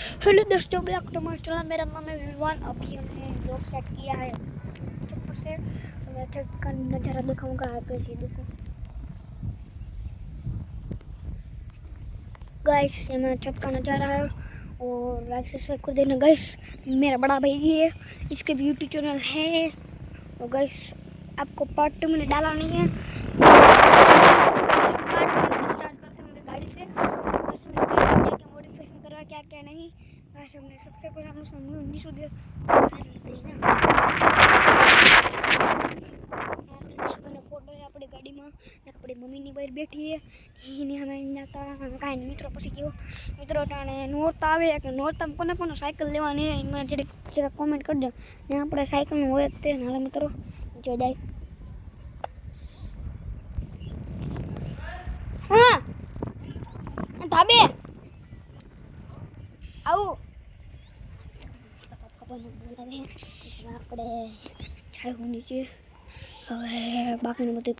Hello दोस्तों, blog to master. मेरा नाम है विवान। अभी हमने ब्लॉग स्टार्ट किया है ऊपर से। मैं छत का नज़ारा दिखाऊंगा। कैसे देखो गाइस, ये मैं छत का नज़ारा है। और लाइक सब्सक्राइब कर देना गाइस। मेरा बड़ा भाई है, इसके भी यूट्यूब चैनल है। और गाइस, आपको पार्ट 2 मैंने डाला नहीं है। पार्ट 1 से स्टार्ट करते हैं मेरी गाड़ी से। बस हमने गाड़ी में क्या मॉडिफिकेशन करवा, क्या क्या नहीं। बस हमने सबसे पहले हम उसमें नहीं सुधे अपनी गाड़ी में अपनी मम्मी ની બહાર બેઠી है। એને અમે નાતા કાઈ નહીં મિત્રો પછી કયો મિત્રો ટાણે નોરતા આવે કે નોરતા કોને કોને સાયકલ લેવાની હે મને જરા કોમેન્ટ કરજો ને આપણે સાયકલ નું હોય તે નાના મિત્રો જો જાય હા ધાબે આવું બોલાવે આપણે જાય નીચે હવે બાકીનું બધું